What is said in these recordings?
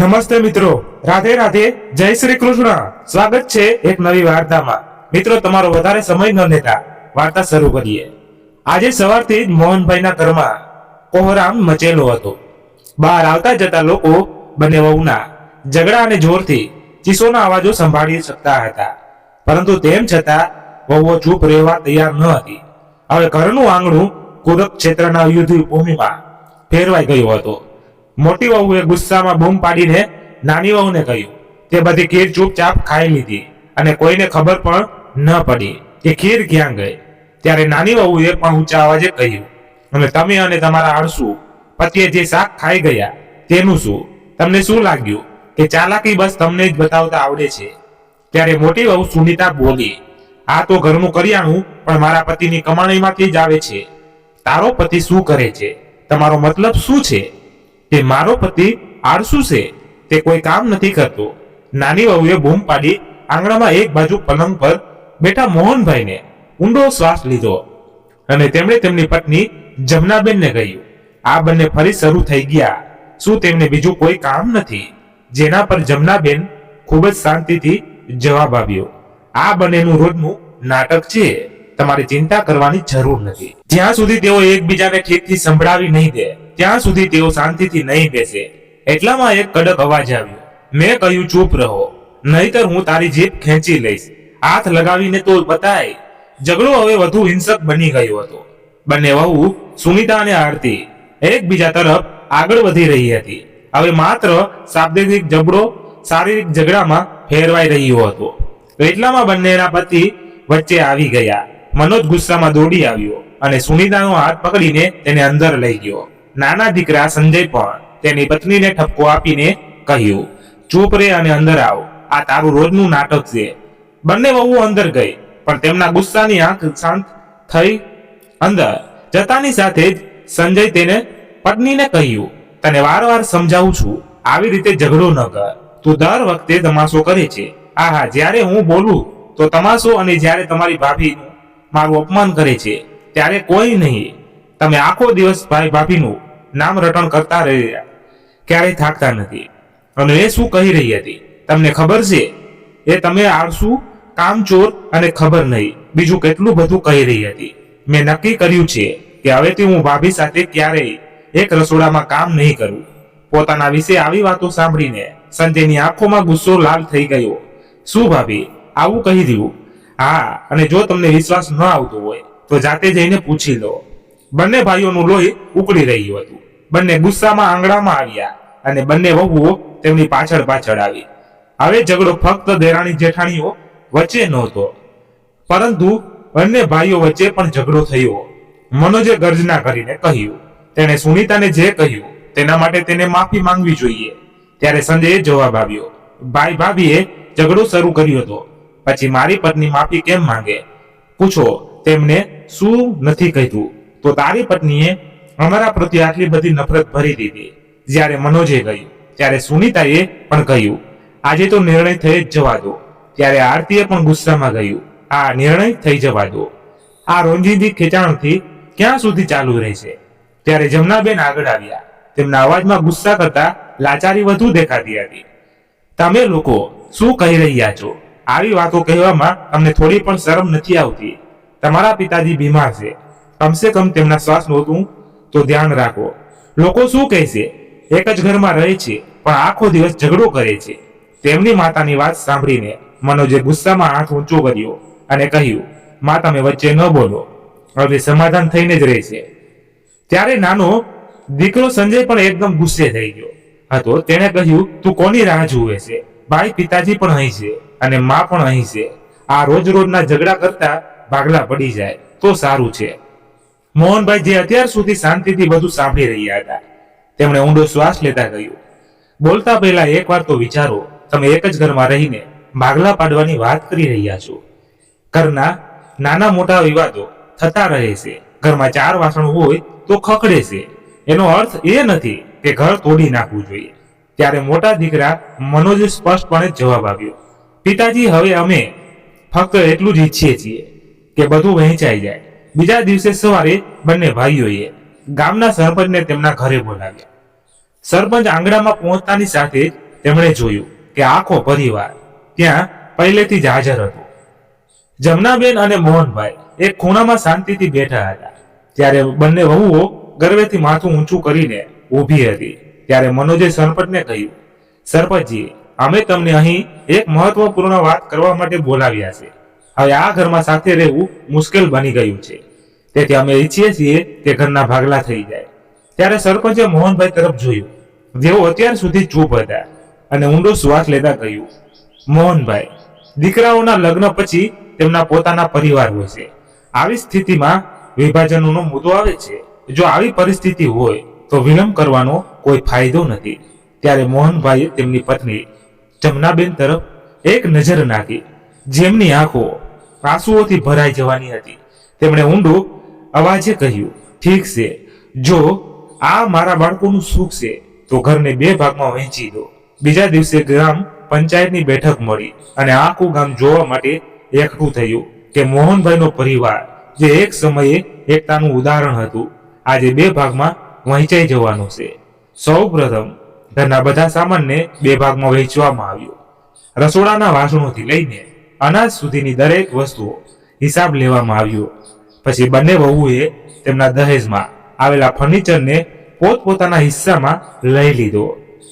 નમસ્તે મિત્રો, રાધે રાધે, જય શ્રી કૃષ્ણ। સ્વાગત છે એક નવી વાર્તામાં। મિત્રો, તમારો વધારે સમય ન લેતા વાર્તા શરૂ કરીએ। આજે સવારથી જ મોહનભાઈના ઘરમાં કોહરામ મચેલો હતો। બહાર આવતા જતા લોકો બંને વહુના ઝઘડા અને જોરથી ચીસોના અવાજો સંભાળી શકતા હતા, પરંતુ તેમ છતાં વહુઓ ચૂપ રહેવા તૈયાર ન હતી। હવે ઘરનું આંગણું કુરુક્ષેત્રના યુદ્ધ ભૂમિમાં ફેરવાઈ ગયું હતું। મોટી વહુએ ગુસ્સામાં બૂમ પાડીને નાની વહુને કહ્યું, તે બધી ખીર ચૂપચાપ ખાઈ લીધી અને કોઈને ખબર પણ ન પડી કે ખીર ક્યાં ગઈ। ત્યારે નાની વહુએ પણ ઊંચા અવાજે કહ્યું, અને તમે અને તમારા આળસુ પતિએ જે શાક ખાઈ ગયા તેનું શું? તમને શું લાગ્યું કે ચાલાકી બસ તમને જ બતાવતા આવડે છે? ત્યારે મોટી વહુ સુનીતા બોલી, આ તો ઘરનું કરિયાણું પણ મારા પતિની કમાણીમાંથી જ આવે છે। તારો પતિ શું કરે છે? તમારો મતલબ શું છે? કે મારો પતિ આળસુ છે, તે કોઈ કામ નથી કરતો। નાની વહુએ બૂમ પાડી આંગણામાં એક બાજુ પલંગ પર બેઠા મોહનભાઈને ઊંડો શ્વાસ લીધો અને તેમણે તેમની પત્ની જમનાબેનને કહ્યું, આ બંને ફરી શરૂ થઈ ગયા। શું તેમને બીજું કોઈ કામ નથી? જેના પર જમનાબેન ખૂબ જ શાંતિથી જવાબ આપ્યો, આ બંનેનું રોજનું નાટક છે, તમારે ચિંતા કરવાની જરૂર નથી। જ્યાં સુધી તેઓ એકબીજાને ઠીકથી સંભળાવી નહીં દે ત્યાં સુધી તેઓ શાંતિથી નહીં બેસે। એટલામાં એક કડક અવાજ આવ્યો, મેં કહ્યું ચૂપ રહો, નહીતર હું તારી જીભ ખેંચી લઈશ। હાથ લગાવીને તો બતાય। ઝઘડો હવે વધુ હિંસક બની ગયો હતો। બંને વહુ સુનીતા અને આરતી એકબીજા તરફ આગળ વધી રહી હતી। હવે માત્ર શાબ્દિક ઝઘડો શારીરિક ઝઘડામાં ફેરવાઈ રહ્યો હતો। એટલામાં બંનેના પતિ વચ્ચે આવી ગયા। મનોજ ગુસ્સામાં દોડી આવ્યો અને સુનીતાનો હાથ પકડીને તેને અંદર લઈ ગયો। નાના દીકરા સંજય પણ તેની પત્નીને ઠપકો આપીને કહ્યું, ચૂપ રે અને અંદર આવ, આ તારું રોજનું નાટક છે। બંને વહુઓ અંદર ગઈ, પણ તેમના ગુસ્સાની આંખ શાંત થઈ। અંદર જતાની સાથે જ સંજય તેને પત્નીને કહ્યું, તને વારવાર સમજાવું છું, આવી રીતે ઝઘડો ન કર। તું દર વખતે તમાશો કરે છે। આહા, જ્યારે હું બોલું તો તમાશો, અને જ્યારે તમારી ભાભી મારું અપમાન કરે છે ત્યારે કોઈ નહીં। તમે આખો દિવસ ભાઈ ભાભીનું નામ રટણ કરતા રહ્યા, ક્યારેય થાકતા નથી। અને એ શું કહી રહી હતી તમને ખબર છે? એ તમે આળસુ, કામચોર અને ખબર નહીં બીજું કેટલું બધું કહી રહી હતી। મેં નક્કી કર્યું છે કે હવેથી હું ભાભી સાથે ક્યારેય એક રસોડામાં કામ નહીં કરું। પોતાના વિશે આવી વાતો સાંભળીને સંજયની આંખોમાં ગુસ્સો લાલ થઈ ગયો। શું ભાભી આવું કહી દીધું? હા, અને જો તમને વિશ્વાસ ન આવતો હોય તો જાતે જઈને પૂછી લો। બંને ભાઈઓનું લોહી ઉકળી રહ્યું હતું। બંને ગુસ્સામાં આંગણામાં આવ્યા અને બંને વહુઓ તેમની પાછળ પાછળ આવી। હવે ઝઘડો ફક્ત દેરાણી જેઠાણીઓ વચ્ચે નહોતો, પરંતુ બંને ભાઈઓ વચ્ચે પણ ઝઘડો થયો। મનોજે ગર્જના કરીને કહ્યું, તેણે સુનીતાને જે કહ્યું તેના માટે તેને માફી માંગવી જોઈએ। ત્યારે સંજયે જવાબ આપ્યો, ભાઈ ભાભીએ ઝઘડો શરૂ કર્યો હતો, પછી મારી પત્ની માફી કેમ માંગે? પૂછો તેમને શું નથી કહ્યું? તો તારી પત્નીએ અમારા પ્રત્યે આટલી બધી નફરત ભરી દીધી। જ્યારે મનોજે કહ્યું ત્યારે સુનીતાએ પણ કહ્યું, આજે તો નિર્ણય થઈ જ જવા દો। ત્યારે આરતીએ પણ ગુસ્સામાં કહ્યું, આ નિર્ણય થઈ જવા દો। આ રોંજીદી ખેંચાણથી ક્યાં સુધી ચાલુ રહેશે? ત્યારે જમનાબેન આગળ આવ્યા। તેમના અવાજમાં ગુસ્સા કરતા લાચારી વધુ દેખાતી હતી। તમે લોકો શું કહી રહ્યા છો? આવી વાતો કહેવામાં તમને થોડી પણ શરમ નથી આવતી? તમારા પિતાજી બીમાર છે, કમસે કમ તેમના શ્વાસનું તો ધ્યાન રાખો। લોકો શું કહેશે? એક જ ઘરમાં રહે છે પણ આખો દિવસ ઝઘડો કરે છે। તેમની માતાની વાત સાંભળીને મનોજે ગુસ્સામાં હાથ ઊંચો કર્યો અને કહ્યું, માં તમે વચ્ચે ન બોલો, હવે સમાધાન થઈને જ રહેશે। ત્યારે નાનો દીકરો સંજય પણ એકદમ ગુસ્સે થઈ ગયો હતો। તેણે કહ્યું, તું કોની રાહ જુએ છે? ભાઈ પિતાજી પણ અહીં છે અને માં પણ અહીં છે। આ રોજ રોજના ઝઘડા કરતા ભાગલા પડી જાય તો સારું છે। મોહનભાઈ, જે અત્યાર સુધી શાંતિથી બધું સાંભળી રહ્યા હતા, તેમણે ઊંડો શ્વાસ લેતા કહ્યું, બોલતા પહેલા એક વાર તો વિચારો, તમે એક જ ઘરમાં રહીને ભાગલા પાડવાની વાત કરી રહ્યા છો। ઘરના નાના મોટા વિવાદો થતા રહે છે। ઘરમાં 4 વાસણ હોય તો ખખડે છે, એનો અર્થ એ નથી કે ઘર તોડી નાખવું જોઈએ। ત્યારે મોટા દીકરા મનોજે સ્પષ્ટપણે જવાબ આપ્યો, પિતાજી, હવે અમે ફક્ત એટલું જ ઈચ્છીએ છીએ કે બધું વહેંચાઈ જાય। બીજા દિવસે સવારે બંને ભાઈઓએ ગામના સરપંચને તેમના ઘરે બોલાવ્યા। સરપંચ આંગણામાં પહોંચતાની સાથે તેમણે જોયું કે આખો પરિવાર ત્યાં પહેલેથી જ હાજર હતો. જમનાબેન અને મોહનભાઈ એક ખૂણામાં શાંતિથી બેઠા હતા. ત્યારે બંને વહુઓ ગર્વેથી માથું ઊંચું કરીને ઊભી હતી. ત્યારે મનોજે સરપંચને કહ્યું, સરપંચજી, અમે તમને અહીં એક મહત્વપૂર્ણ વાત કરવા માટે બોલાવ્યા છે. હવે આ ઘરમાં સાથે રહેવું મુશ્કેલ બની ગયું છે, તેથી અમે ઈચ્છીએ છીએ કે ઘરના ભાગલા થઈ જાય. ત્યારે સરપંચે મોહનભાઈ તરફ જોયું, જેઓ અત્યાર સુધી ચૂપ હતા, અને ઊંડો શ્વાસ લેતા કહ્યું, મોહનભાઈ, દીકરાઓના લગ્ન પછી તેમના પોતાના પરિવાર હોય છે. આવી સ્થિતિમાં વિભાજનનો મુદ્દો આવે છે. જો આવી પરિસ્થિતિ હોય તો વિલંબ કરવાનો કોઈ ફાયદો નથી. ત્યારે મોહનભાઈએ તેમની પત્ની જમનાબેન તરફ એક નજર નાખી, જેમની આંખો આંસુઓથી ભરાઈ જવાની હતી. તેમણે ઊંડું અવાજે કહ્યું, ઠીક છે, જો આ મારા બાળકોનું સુખ છે તો ઘરને 2 ભાગમાં વહેંચી દો. બીજા દિવસે ગ્રામ પંચાયતની બેઠક મળી અને આખું ગામ જોવા માટે એકઠું થયું કે મોહનભાઈનો પરિવાર, જે એક સમયે એકતાનું ઉદાહરણ હતું, આજે 2 ભાગમાં વહેંચાઈ જવાનું છે. સૌ પ્રથમ ઘરના બધા સામાનને 2 ભાગમાં વહેંચવામાં આવ્યો. રસોડાના વાસણોથી લઈને અનાજ સુધીની દરેક વસ્તુઓ હિસાબ લેવામાં આવ્યો. પછી બંને વહુએ તેમના દહેજમાં આવેલા ફર્નિચરને પોતપોતાના હિસ્સામાં લઈ લીધો.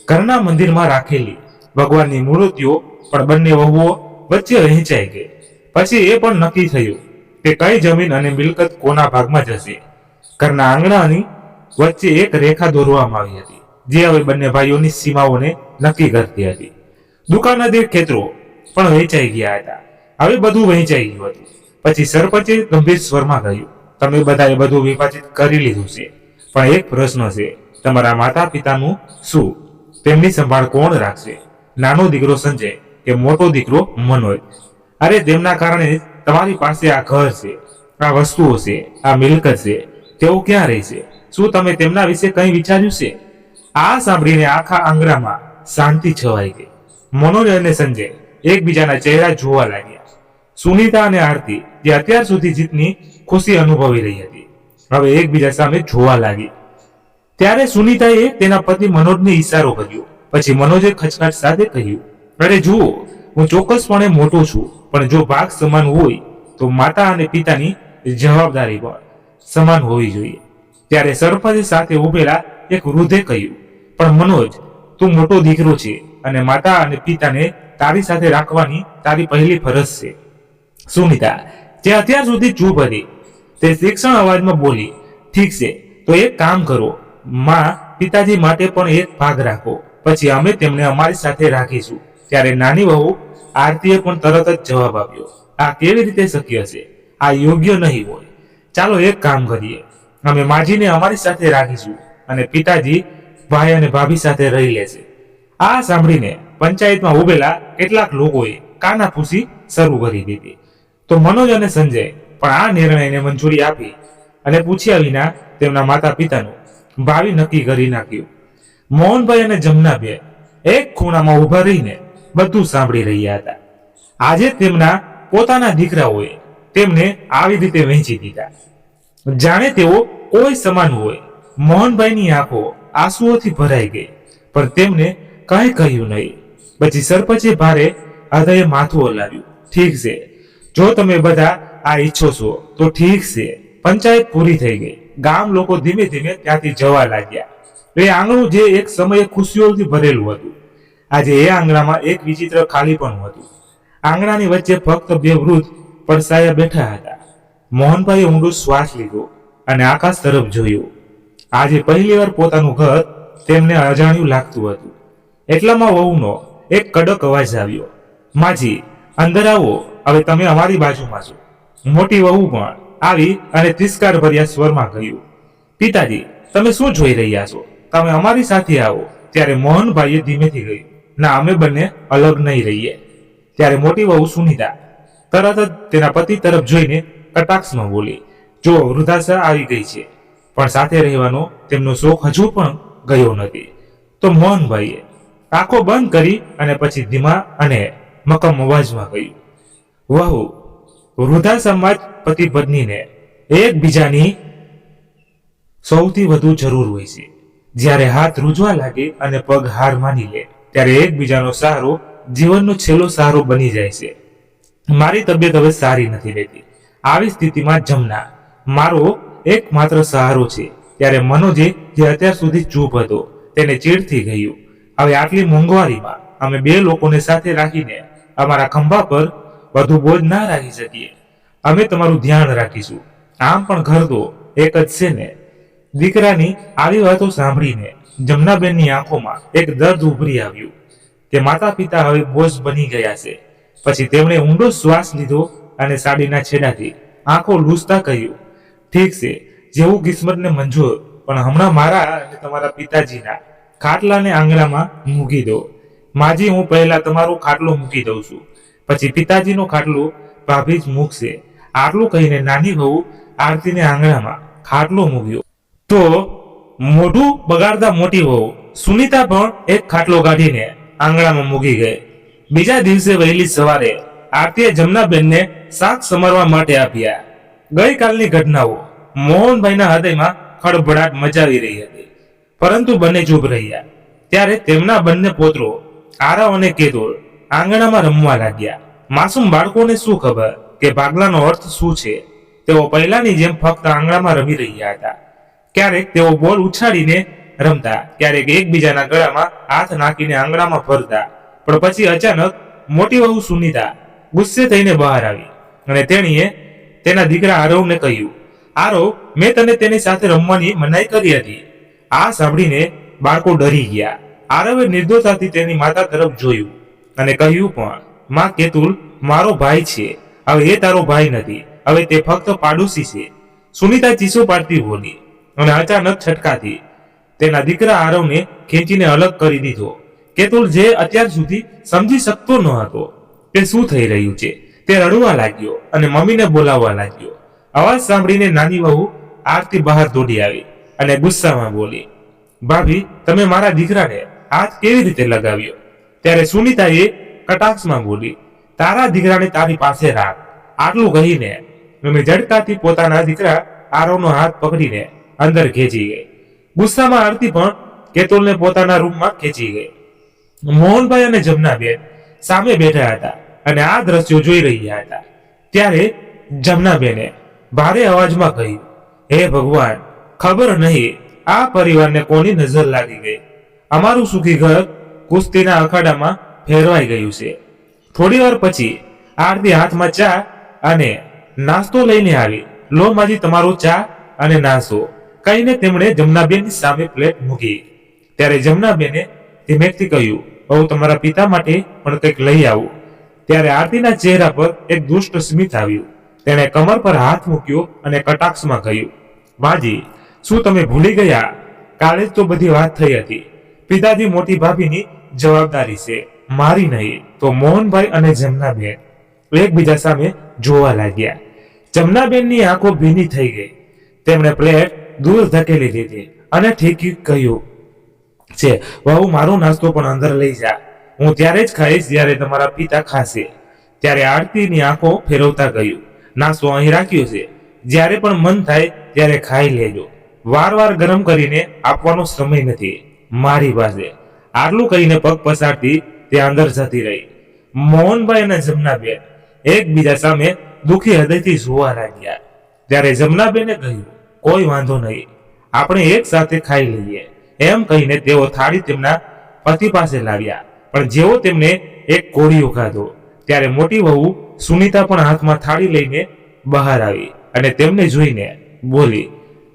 ઘરના મંદિરમાં રાખેલી ભગવાનની મૂર્તિઓ પણ બંને વહુઓ વચ્ચે વહેંચાઈ ગઈ. પછી એ પણ નક્કી થયું કે કઈ જમીન અને મિલકત કોના ભાગમાં જશે. ઘરના આંગણાની વચ્ચે એક રેખા દોરવામાં આવી હતી, જે હવે બંને ભાઈઓની સીમાઓને નક્કી કરતી હતી. દુકાનાદી ખેતરો પણ વહેંચાઈ ગયા હતા. હવે બધું વહેંચાઈ ગયું હતું. પછી સરપંચે ગંભીર સ્વરમાં કહ્યું, તમે બધાએ બધું વિભાજિત કરી લીધું છે, પણ એક પ્રશ્ન છે, તમારા માતા પિતાનું શું? તેમની સંભાળ કોણ રાખશે? નાનો દીકરો સંજય કે મોટો દીકરો મનોજ? અરે, તેમના કારણે તમારી પાસે આ ઘર છે, આ વસ્તુઓ છે, આ મિલકત છે. તેઓ ક્યાં રહે છે? શું તમે તેમના વિશે કંઈ વિચાર્યું છે? આ સાંભળીને આખા આંગણામાં શાંતિ છવાઈ ગઈ. મનોજ અને સંજય એકબીજાના ચહેરા જોવા લાગ્યા. સુનીતા અને આરતી, જે અત્યાર સુધી જીતની ખુશી અનુભવી રહી હતી, હવે એકબીજા સામે જોવા લાગી. ત્યારે સુનીતાએ તેના પતિ મનોજને ઈશારો કર્યો. પછી મનોજે ખચકાટ સાથે કહ્યું, અરે જુઓ, હું ચોક્કસપણે મોટો છું, પણ જો ભાગ સમાન હોય તો માતા અને પિતાની જવાબદારી પણ સમાન હોવી જોઈએ. ત્યારે સરપંચ સાથે ઉભેલા એક વૃદ્ધે કહ્યું, પણ મનોજ, તું મોટો દીકરો છે અને માતા અને પિતાને તારી સાથે રાખવાની તારી પહેલી ફરજ છે. સુનીતા, જે અત્યાર સુધી ચૂપ હતી, તે તીક્ષ્ણ અવાજમાં બોલી, ઠીક છે, તો એક કામ કરો, માં પિતાજી માટે પણ એક ભાગ રાખો, પછી અમે તેમને અમારી સાથે રાખીશું. ત્યારે નાની વહુ આરતીએ પણ તરત જ જવાબ આપ્યો, આ કેવી રીતે શક્ય છે? આ યોગ્ય નહીં હોય. ચાલો એક કામ કરીએ, અમે માજીને અમારી સાથે રાખીશું અને પિતાજી ભાઈ અને ભાભી સાથે રહી લેશે. આ સાંભળીને પંચાયતમાં ઉભેલા કેટલાક લોકોએ કાનાફૂસી શરૂ કરી દીધી. તો મનોજ અને સંજય પણ આ નિર્ણયને મંજૂરી આપી અને પૂછ્યા વિના તેમના માતા પિતાનું ભાવિ નક્કી કરી નાખ્યું. મોહનભાઈ અને જમનાબેન એક ખૂણામાં ઉભા રહીને બધું સાંભળી રહ્યા હતા. આજે તેમના પોતાના દીકરાઓએ તેમને આવી રીતે વહેંચી દીધા, જાણે તેઓ કોઈ સમાન હોય. મોહનભાઈની આંખો આંસુઓથી ભરાઈ ગઈ, પણ તેમને કંઈ કહ્યું નહીં. પછી સરપંચે ભારે હૃદયે માથું હલાવ્યું, ઠીક છે, જો તમે બધા આ ઈચ્છો છો તો ઠીક છે. પંચાયત પૂરી થઈ ગઈ. ગામ લોકો ધીમે ધીમે ત્યાંથી જવા લાગ્યા. એ આંગણું જે એક સમયે ખુશીઓથી ભરેલું હતું, આજે એ આંગણામાં એક વિચિત્ર ખાલી પણ હતું. આંગણાની વચ્ચે ફક્ત 2 વૃદ્ધ પડસાયા બેઠા હતા. મોહનભાઈએ ઊંડો શ્વાસ લીધો અને આકાશ તરફ જોયું. આજે પહેલીવાર પોતાનું ઘર તેમને અજાણ્યું લાગતું હતું. એટલામાં વહુનો એક કડક અવાજ આવ્યો, માજી, અંદર આવો, હવે તમે અમારી બાજુમાં છો. મોટી વહુ પણ આવી અને તિરસ્કાર ભર્યા સ્વરમાં કહ્યું, પિતાજી, તમે શું જોઈ રહ્યા છો? તમે અમારી સાથે આવો. ત્યારે મોહનભાઈએ ધીમેથી કહ્યું, ના, અમે બંને અલગ નહીં રહીએ. ત્યારે મોટી વહુ સુનીતા તરત જ તેના પતિ તરફ જોઈને કટાક્ષમાં બોલી, જો વૃદ્ધાશા આવી ગઈ છે, પણ સાથે રહેવાનો તેમનો શોખ હજુ પણ ગયો નથી. તો મોહનભાઈએ આંખો બંધ કરી અને પછી ધીમા અને મક્કમ અવાજમાં કહ્યું, વહુ, વૃદ્ધાશ્રમમાં પતિ પત્નીને એકબીજાની સૌથી વધુ જરૂર હોય છે. જ્યારે હાથ રૂજવા લાગે અને પગ હાર માની લે, ત્યારે એકબીજાનો સહારો જીવનનો છેલ્લો સહારો બની જાય છે. મારી તબિયત હવે સારી નથી રહેતી. આવી સ્થિતિમાં જમના મારો એકમાત્ર સહારો છે. ત્યારે મનોજે જે અત્યાર સુધી ચૂપ હતો તેને ચીડ થઈ ગયું. હવે આટલી મોંઘવારીમાં અમે 2 લોકોને સાથે રાખીને અમારા ખંભા પર વધુ બોજ ના રાખી શકીએ. અમે તમારું ધ્યાન રાખીશું. આમ પણ ઘર તો એક જ છે ને. દીકરાની આવી વાતો સાંભળીને જમનાબેનની આંખોમાં એક દર્દ ઉભરી આવ્યું. તે માતા પિતા હવે બોજ બની ગયા છે. પછી તેમણે ઊંડો શ્વાસ લીધો અને સાડીના છેડાથી આંખો લૂછતા કહ્યું, ઠીક છે, જેવું કિસ્મતને મંજૂર, પણ હમણાં મારા અને તમારા પિતાજીના ખાટલાને આંગણામાં મૂકી દો. માજી, હું પહેલા તમારો ખાટલો મૂકી દઉં છું, પછી પિતાજીનો ખાટલો ભાભી જ મૂકશે. આટલું કહીને નાની વહુ આરતીને આંગણામાં ખાટલો મૂક્યો. તો મોઢું બગાડતા મોટી વહુ સુનીતા પણ એક ખાટલો કાઢીને આંગણામાં મૂકી ગઈ. બીજા દિવસે વહેલી સવારે આરતીએ જમનાબેનને શાક સમારવા માટે આપ્યા. ગઈકાલની ઘટનાઓ મોહનભાઈના હૃદયમાં ખળભળાટ મચાવી રહી હતી, પરંતુ બંને ચૂપ રહ્યા. ત્યારે તેમના બંને પોત્રો આરવ અને કેતુલ આંગણામાં રમવા લાગ્યા. માસૂમ બાળકોને શું ખબર કે ભાગલાનો અર્થ શું છે. તેઓ પહેલાની જેમ ફક્ત આંગણામાં રમી રહ્યા હતા. ક્યારેક તેઓ બોલ ઉછાળીને રમતા, ક્યારેક એકબીજાના ગળામાં હાથ નાખીને આંગણામાં ફરતા. પણ પછી અચાનક મોટી વહુ સુનીતા ગુસ્સે થઈને બહાર આવી અને તેણીએ તેના દીકરા આરવને કહ્યું, આરવ, મેં તને તેની સાથે રમવાની મનાઈ કરી હતી. આ સાંભળીને બાળકો ડરી ગયા. આરવે નિર્દોષતાથી તેની માતા તરફ જોયું અને કહ્યું પણ, માં, કેતુલ મારો ભાઈ છે. હવે એ તારો ભાઈ નથી, હવે તે ફક્ત પાડોશી છે. સુનીતા ચીસો પાડતી બોલી અને અચાનક છટકાથી તેના દીકરા આરવને ખેંચીને અલગ કરી દીધો. કેતુલ, જે અત્યાર સુધી સમજી શકતો ન હતો તે શું થઈ રહ્યું છે, તે રડવા લાગ્યો અને મમ્મીને બોલાવવા લાગ્યો. અવાજ સાંભળીને નાની વહુ આરતી બહાર દોડી આવી અને ગુસ્સામાં બોલી, ભાભી, તમે મારા દીકરાને હાથ કેવી રીતે લગાવ્યો? ત્યારે સુનીતાએ કટાક્ષમાં બોલી, તારા દીકરાને તારી પાસે રાખ. આટલું કહીને મમ્મી ઝડકાથી પોતાના દીકરા આરવનો હાથ પકડીને અંદર ખેંચી ગઈ. ગુસ્સામાં આરતી પણ કેતુલને પોતાના રૂમમાં ખેંચી ગઈ. મોહનભાઈ અને જમનાબેન સામે બેઠા હતા અને આ દ્રશ્યો જોઈ રહ્યા હતા. ત્યારે જમનાબેને ભારે અવાજમાં કહ્યું, હે ભગવાન, ખબર નહીં આ પરિવારને કોની નજર લાગી ગઈ. અમારું સુખી ઘર કુસ્તીના અખાડામાં ફેરવાઈ ગયું છે. થોડી વાર પછી આરતી હાથમાં ચા અને નાસ્તો લઈને આવી. લો માજી, તમારો ચા અને નાસ્તો કહીને તેમણે જમનાબેનની સામે પ્લેટ મૂકી. ત્યારે જમનાબેને ધીમેકથી કહ્યું, હું તમારા પિતા માટે પણ કંઈક લઈ આવું. ત્યારે આરતીના ચહેરા પર એક દુષ્ટ સ્મિત આવ્યું. તેણે કમર પર હાથ મૂક્યો અને કટાક્ષમાં કહ્યું, માજી, શું તમે ભૂલી ગયા? કાલે જ તો બધી વાત થઈ હતી. પિતાજી મોટી ભાભીની જવાબદારી છે, મારી નહીં. તો મોહનભાઈ અને જમનાબેન એકબીજા સામે જોવા લાગ્યા. જમનાબેનની આંખો ભીની થઈ ગઈ. તેમણે પ્લેટ દૂર ધકેલી દીધી અને ઠીક કહ્યું છે, વહુ, મારો નાસ્તો પણ અંદર લઈ જા. હું ત્યારે જ ખાઈશ જ્યારે તમારા પિતા ખાશે. ત્યારે આરતીની આંખો ફેરવતા કહ્યું, નાસ્તો અહીં રાખ્યો છે, જ્યારે પણ મન થાય ત્યારે ખાઈ લેજો. વાર ગરમ કરીને આપવાનો સમય નથી મારી પાસે. આટલું કહીને પગ પસારતી તે અંદર જતી રહી. મોહનભાઈ અને જમનાબેન એકબીજા સામે દુઃખી હૃદયથી જોવા લાગ્યા. ત્યારે જમનાબેને કહ્યું, કોઈ વાંધો નહીં, આપણે એક સાથે ખાઈ લઈએ. એમ કહીને તેઓ થાળી તેમના પતિ પાસે લાવ્યા. પણ જેવો તેમને એક કોળિયો ખાધો ત્યારે મોટી વહુ સુનીતા પણ હાથમાં થાળી લઈને બહાર આવી અને તેમને જોઈને બોલી,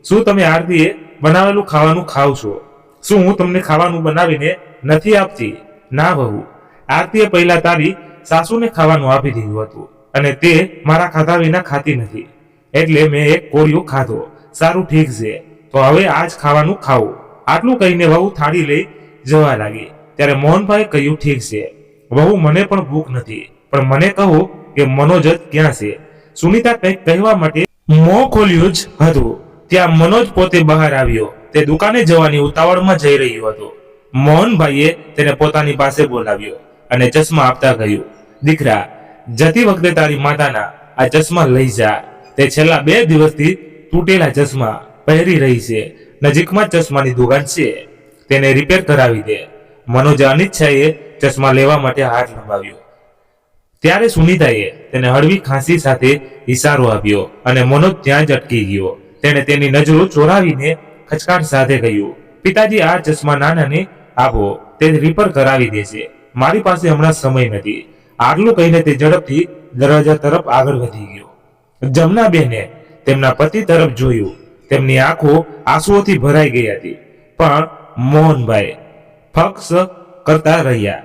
શું તમે આરતીએ બનાવેલું ખાવાનું ખાવ છો? શું હું તમને ખાવાનું બનાવીને નથી આપતી? ના વહુ, આરતીએ પહેલા તારી સાસુને ખાવાનું આપી દીધું હતું અને તે મારા ખાધા વિના ખાતી નથી, એટલે મેં એક કોળિયો ખાધો. સારું, ઠીક છે, તો હવે આજ ખાવાનું ખાવું. આટલું કહીને વહુ થાળી લઈ જવા લાગી. ત્યારે મોહનભાઈ કહ્યું, ઠીક છે વહુ, મને પણ ભૂખ નથી, પણ મને કહો કે મનોજ ક્યાં છે? સુનીતા કંઈક કહેવા માટે મોં ખોલ્યું જ હતું ત્યાં મનોજ પોતે બહાર આવ્યો. તે દુકાને જવાની ઉતાવળમાં જઈ રહ્યો હતો. મોહનભાઈએ તેને પોતાની પાસે બોલાવ્યો અને ચશ્મા આપતા કહ્યું, દીકરા, જતી વખતે તારી માતાના આ ચશ્મા લઈ જા. તે છેલ્લા 2 દિવસથી તૂટેલા ચશ્મા પહેરી રહી છે. નજીકમાં ચશ્માની દુકાન છે, તેને રિપેર કરાવી દે. મનોજે અનિચ્છાએ ચશ્મા લેવા માટે હાથ લંબાવ્યો. ત્યારે સુનીતાએ તેને હળવી ખાંસી સાથે ઇશારો આપ્યો અને મનોજ ત્યાં જ અટકી ગયો. તેણે તેની નજરો ચોરાવીને ખચકાટ સાથે કહ્યું, પિતાજી, આ ચશ્મા નાનાને આપો, તે રિપેર કરાવી દેશે. મારી પાસે હમણાં સમય નથી. આટલું કહીને તે ઝડપથી દરવાજા તરફ આગળ વધી ગયો. જમનાબેને તેમના પતિ તરફ જોયું. તેમની આંખો આંસુઓથી ભરાઈ ગઈ હતી, પણ મોહનભાઈ ફક્સ કરતા રહ્યા.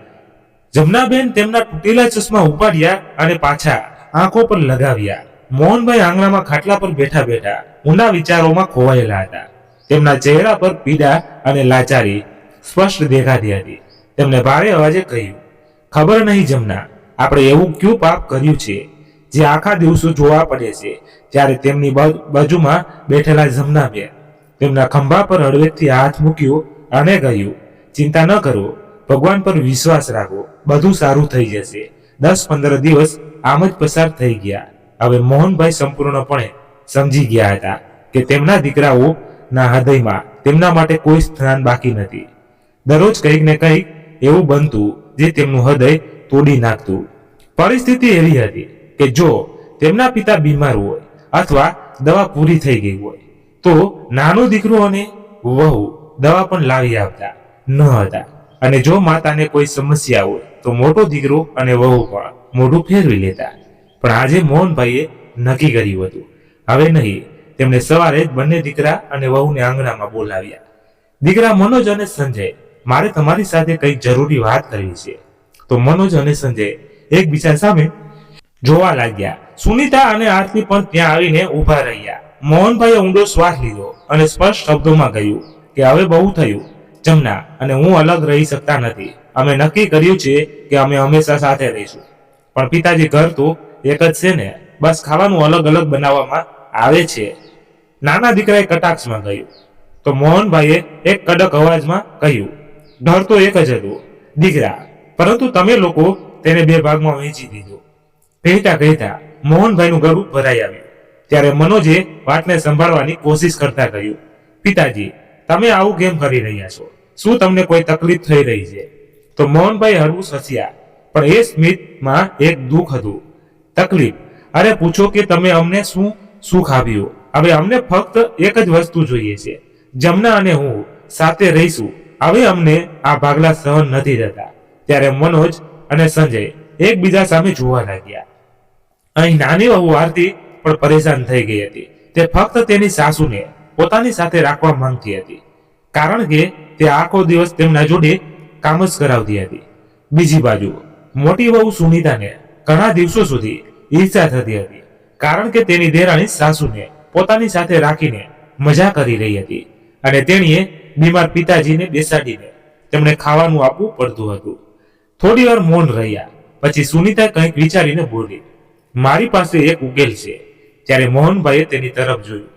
જમનાબેન તેમના તૂટેલા ચશ્મા ઉપાડ્યા અને પાછા આંખો પર લગાવ્યા. મોહનભાઈ આંગણામાં ખાટલા પર બેઠા બેઠા ઊંડા વિચારોમાં ખોવાયેલા હતા. તેમના ચહેરા પર પીડા અને લાચારી સ્પષ્ટ દેખાતી હતી. તેમણે ભારે અવાજે કહ્યું, ખબર નહીં જમના, આપણે એવું ક્યું પાપ કર્યું છે જે આખા દિવસો જોવા પડે છે. ત્યારે તેમની બાજુમાં બેઠેલા જમનાબેન તેમના ખંભા પર હળવેકથી હાથ મૂક્યો અને કહ્યું, ચિંતા ન કરો, ભગવાન પર વિશ્વાસ રાખો, બધું સારું થઈ જશે. 10-15 દિવસ આમ જ પસાર થઈ ગયા. હવે મોહનભાઈ સંપૂર્ણપણે સમજી ગયા હતા કે તેમના દીકરાઓના હૃદયમાં તેમના માટે કોઈ સ્થાન બાકી નથી. દરરોજ કંઈક ને કંઈક એવું બનતું જે તેમનું હૃદય તોડી નાખતું. પરિસ્થિતિ એવી હતી કે જો તેમના પિતા બીમાર હોય અથવા દવા પૂરી થઈ ગઈ હોય તો નાનો દીકરો અને વહુ દવા પણ લાવી આપતા ન હતા. અને જો માતાને કોઈ સમસ્યા હોય તો મોટો દીકરો અને વહુ પણ મોઢું ફેરવી લેતા. પણ આજે મોહનભાઈએ નક્કી કર્યું હતું, હવે નહીં. તેમણે સવારે જ બંને દીકરા અને વહુને આંગણામાં બોલાવ્યા. દીકરા મનોજ અને સંજય, મારે તમારી સાથે કંઈક જરૂરી વાત કરવી છે. તો મનોજ અને સંજય એકબીજા સામે જોવા લાગ્યા. સુનીતા અને આરતી પણ ત્યાં આવીને ઊભા રહ્યા. મોહનભાઈએ ઊંડો શ્વાસ લીધો અને સ્પષ્ટ શબ્દોમાં કહ્યું કે હવે બહુ થયું. જમના અને હું અલગ રહી શકતા નથી. અમે નક્કી કર્યું છે કે અમે હંમેશા સાથે રહીશું. પણ પિતાજી, ઘર તો એક જ છે ને, બસ ખાવાનું અલગ અલગ બનાવવામાં આવે છે. નાના દીકરાએ કટાક્ષમાં કહ્યું. તો મોહનભાઈએ એક કડક અવાજમાં કહ્યું, ઘર તો એક જ હતું દીકરા, પરંતુ તમે લોકો તેને 2 ભાગમાં વહેંચી દીધું. કહેતા કહેતા મોહનભાઈનું ગળું ભરાઈ આવ્યું. ત્યારે મનોજે વાતને સંભાળવાની કોશિશ કરતા કહ્યું, પિતાજી, તમે આવું કેમ કરી રહ્યા છો? શું તમને કોઈ તકલીફ થઈ રહી છે? તો મોહનભાઈ હળવું હસ્યા, પણ એ સ્મિતમાં એક દુઃખ હતું. તકલીફ? અરે પૂછો કે તમે અમને શું સુખ આપ્યું? હવે અમને ફક્ત એક જ વસ્તુ જોઈએ છે, જમના અને હું સાથે રહીશું. હવે અમને આ ભાગલા સહન નથી થતા. ત્યારે મનોજ અને સંજય એકબીજા સામે જોવા લાગ્યા. અહીં નાની વહુ આરતી પણ પરેશાન થઈ ગઈ હતી. તે ફક્ત તેની સાસુને પોતાની સાથે રાખવા માંગતી હતી, કારણ કે તે આખો દિવસ તેમના જોડે કામ જ કરાવતી હતી. બીજી બાજુ મોટી વહુ સુનીતાને ઘણા દિવસો સુધી ઈર્ષા થતી હતી, કારણ કે તેની દેરાણી સાસુને પોતાની સાથે રાખીને મજા કરી રહી હતી અને તેણીએ બીમાર પિતાજીને બેસાડીને તેમને ખાવાનું આપવું પડતું હતું. થોડી વાર મૌન રહ્યા પછી સુનીતા કંઈક વિચારીને બોલી, મારી પાસે એક ઉકેલ છે. ત્યારે મોહનભાઈએ તેની તરફ જોયું.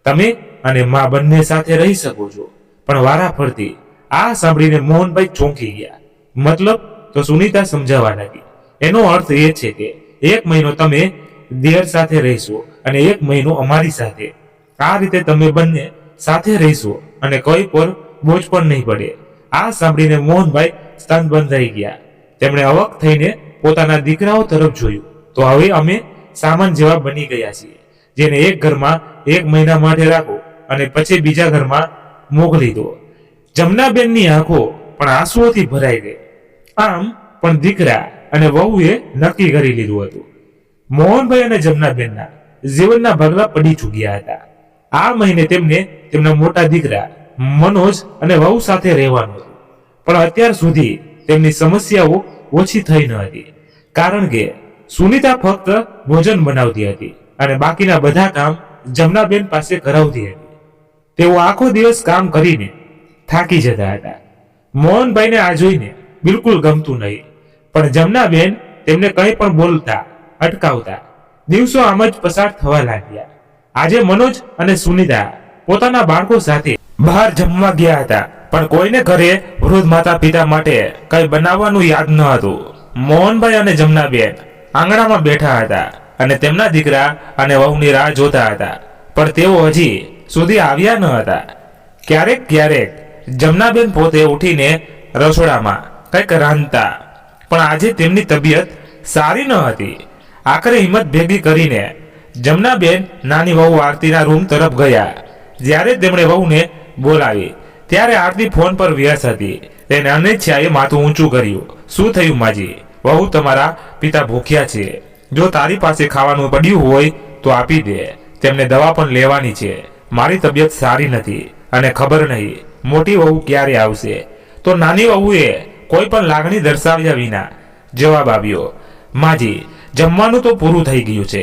તમે અને મા બંને સાથે રહી શકો છો. પણ વારા ફરતી આ સાંભળીને મોહનભાઈ ચોંકી ગયા. મતલબ? તો સુનીતા સમજાવવા લાગી. એનો અર્થ એ છે કે 1 મહિનો તમે દેર સાથે રહીશો અને 1 મહિનો અમારી સાથે. આ રીતે તમે બંને સાથે રહીશો અને કોઈ પર બોજ પણ નહીં પડે. આ સાંભળીને મોહનભાઈ સ્તનબંધ થઈ ગયા. તેમણે અવાક થઈને પોતાના દીકરાઓ તરફ જોયું. તો હવે અમે સામાન જેવા બની ગયા છીએ, જેને એક ઘરમાં 1 મહિના માટે રાખો અને પછી બીજા ઘરમાં મોકલી દો. જમનાબેનની આંખો પણ આંસુઓથી ભરાઈ ગઈ. આમ પણ દીકરા અને વહુએ નક્કી કરી લીધું હતું. મોહનભાઈ અને જમનાબેનના જીવનના ભાગલા પડી ચૂક્યા હતા. આ મહિને તેમને તેમના મોટા દીકરા મનોજ અને વહુ સાથે રહેવાનું હતું. પણ અત્યાર સુધી તેમની સમસ્યાઓ ઓછી થઈ ન હતી, કારણ કે સુનીતા ફક્ત ભોજન બનાવતી હતી અને બાકીના બધા કામ જમનાબેન પાસે કરાવતી હતી. તેઓ આખો દિવસ કામ કરીને થાકી જતા હતા. મોહનભાઈને આ જોઈને બિલકુલ ગમતું નહીં, પણ જમનાબેન તેમને કંઈ પણ બોલતા અટકાવતા. દિવસો આમ જ પસાર થવા લાગ્યા. આજે મનોજ અને સુનીતા પોતાના બાળકો સાથે બહાર જમવા ગયા હતા, પણ કોઈને ઘરે વૃદ્ધ માતા પિતા માટે કંઈ બનાવવાનું યાદ ન હતું. મોહનભાઈ અને જમનાબેન આંગણામાં બેઠા હતા અને તેમના દીકરા અને વહુની રાહ જોતા હતા, પણ તેઓ હજી સુધી આવ્યા ન હતા. ક્યારેક ક્યારેક જમનાબેન પોતે ઉઠીને રસોડામાં કંઈક રાંધતા, પણ આજે તેમની તબિયત સારી ન હતી. આખરે હિંમત ભેગી કરીને જમનાબેન નાની વહુ આરતીના રૂમ તરફ ગયા. જ્યારે તેમણે વહુને બોલાવી ત્યારે આરતી ફોન પર વ્યસ્ત હતી. તેને અનિચ્છાએ માથું ઊંચું કર્યું. શું થયું માજી? વહુ, તમારા પિતા ભૂખ્યા છે. જો તારી પાસે ખાવાનું પડ્યું હોય તો આપી દે. તેમને દવા પણ લેવાની છે. મારી તબિયત સારી નથી અને ખબર નહીં મોટી વહુ ક્યારે આવશે. તો નાની વહુએ કોઈ પણ લાગણી દર્શાવ્યા વિના જવાબ આવ્યો, માજી, જમવાનું તો પૂરું થઈ ગયું છે.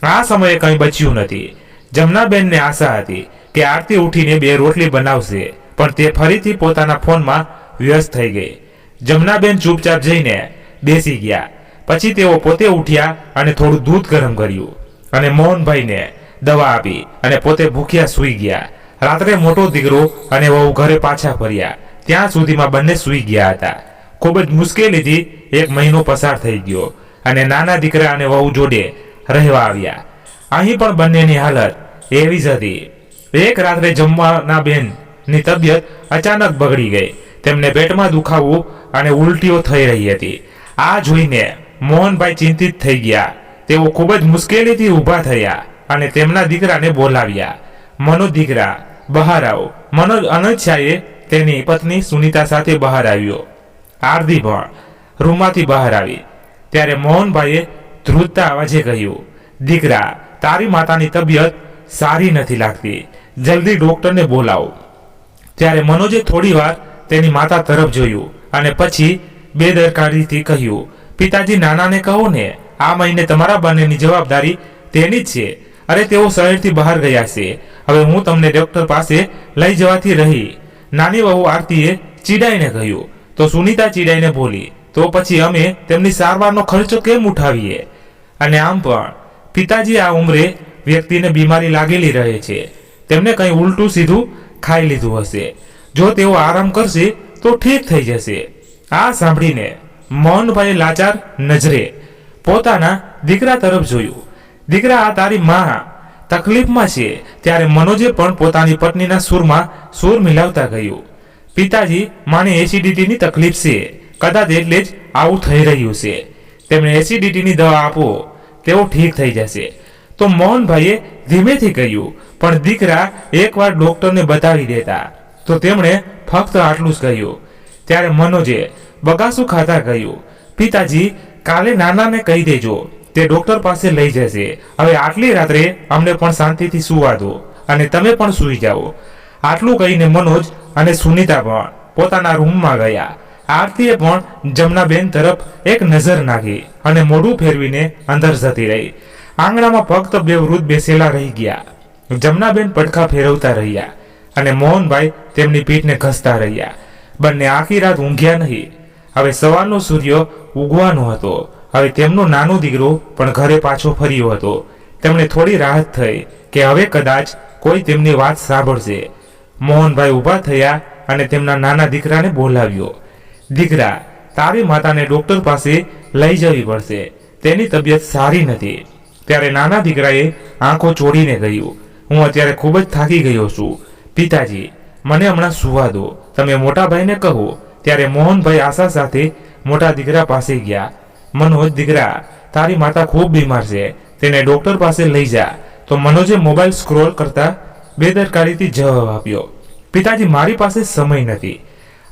આ સમયે કંઈ બચ્યું નથી. જમનાબેનને આશા હતી કે આરતી ઉઠીને 2 રોટલી બનાવશે, પણ તે ફરીથી પોતાના ફોનમાં વ્યસ્ત થઈ ગઈ. જમનાબેન ચૂપચાપ જઈને બેસી ગયા. પછી તેઓ પોતે ઉઠ્યા અને થોડું દૂધ ગરમ કર્યું અને મોહનભાઈને દવા આપી અને પોતે ભૂખ્યા સૂઈ ગયા. રાત્રે મોટો દીકરો અને વહુ ઘરે પાછા ફર્યા. ત્યાં સુધીમાં બંને સૂઈ ગયા હતા. ખૂબ જ મુશ્કેલીથી 1 મહિનો પસાર થઈ ગયો અને નાના દીકરા અને વહુ જોડે રહેવા આવ્યા. અહીં પણ બંનેની હાલત એવી જ હતી. એક રાત્રે જમનાબેનની તબિયત અચાનક બગડી ગઈ. તેમને પેટમાં દુખાવું અને ઉલટીઓ થઈ રહી હતી. આ જોઈને મોહનભાઈ ચિંતિત થઈ ગયા. તેઓ ખૂબ જ મુશ્કેલીથી ઊભા થયા અને તેમના દીકરાને બોલાવ્યા. મનોજ, દીકરા, બહાર આવો. મનોજ અનિચ્છાએ તેની પત્ની સુનીતા સાથે બહાર આવ્યો. આરતી પણ રૂમમાંથી બહાર આવી. ત્યારે મોહનભાઈએ ધ્રુજતા અવાજે કહ્યું, દીકરા, તારી માતાની તબિયત સારી નથી લાગતી. જલ્દી ડોક્ટરને બોલાવો. ત્યારે મનોજે થોડી વાર તેની માતા તરફ જોયું અને પછી બેદરકારીથી કહ્યું, પિતાજી, નાનાને કહો ને, આ મહિને તમારા બંનેની જવાબદારી તેની જ છે. અરે, તેઓ શહેરથી બહાર ગયા છે. હવે હું તમને ડોક્ટર પાસે લઈ જવાથી રહી. નાની વહુ આરતીએ ચીડાઈને કહ્યું. તો સુનીતા ચીડાઈને બોલી, તો પછી અમે તેમની સારવારનો ખર્ચો કેમ ઉઠાવીએ? અને આમ પણ પિતાજી, આ ઉંમરે વ્યક્તિને બીમારી લાગેલી રહે છે. તેમને કંઈ ઉલટું સીધું ખાઈ લીધું હશે. જો તેઓ આરામ કરશે તો ઠીક થઈ જશે. આ સાંભળીને મોહનભાઈએ લાચાર નજરે પોતાના દીકરા તરફ જોયું. દીકરા, આ તારી માં તકલીફમાં છે. ત્યારે મનોજે પણ પોતાની પત્નીના સૂરમાં સૂર મિલાવતા કહ્યું, પિતાજી, માને એસિડિટીની તકલીફ છે. કદાચ એટલે જ આવું થઈ રહ્યું છે. તેમને એસિડિટીની દવા આપો, તેઓ ઠીક થઈ જશે. તો મોહનભાઈએ ધીમેથી કહ્યું, પણ દીકરા, એકવાર ડોક્ટરને બતાવી દેતા. તો તેમણે ફક્ત આટલું જ કહ્યું. ત્યારે મનોજે બગાસું ખાતા કહ્યું, પિતાજી, કાલે નાનાને કહી દેજો, તે ડોક્ટર પાસે લઈ જશે. હવે આટલી રાત્રે અમને પણ શાંતિથી સૂવા દો અને તમે પણ સૂઈ જાઓ. આટલું કહીને મનોજ અને સુનીતા પણ પોતાના રૂમમાં ગયા. આરતીએ પણ જમનાબેન તરફ એક નજર નાખી અને મોઢું ફેરવીને અંદર જતી રહી. આંગણામાં ફક્ત 2 વૃદ્ધ બેસેલા રહી ગયા. જમનાબેન પડખા ફેરવતા રહ્યા અને મોહનભાઈ તેમની પીઠને ઘસતા રહ્યા. બંને આખી રાત ઊંઘ્યા નહીં. હવે સવારનો સૂર્ય ઉગવાનો હતો. હવે તેમનો નાનો દીકરો પણ ઘરે પાછો ફર્યો હતો. તેમને થોડી રાહત થઈ કે હવે કદાચ કોઈ તેમની વાત સાંભળશે. મોહનભાઈ ઊભા થયા અને તેમના નાના દીકરાને બોલાવ્યો. દીકરા, તારી માતાને ડોક્ટર પાસે લઈ જવી પડશે. તેની તબિયત સારી નથી. ત્યારે નાના દીકરાએ આંખો ચોડીને કહ્યું, હું અત્યારે ખૂબ જ થાકી ગયો છું. પિતાજી, મને હમણાં સુવા દો. તમે મોટા ભાઈને કહો. ત્યારે મોહનભાઈ આશા સાથે મોટા દીકરા પાસે ગયા. મનોજ, દીકરા, તારી માતા ખૂબ બીમાર છે. તેને ડોક્ટર પાસે લઈ જા. તો મનોજે મોબાઈલ સ્ક્રોલ કરતા બેદરકારીથી જવાબ આપ્યો, પિતાજી, મારી પાસે સમય નથી.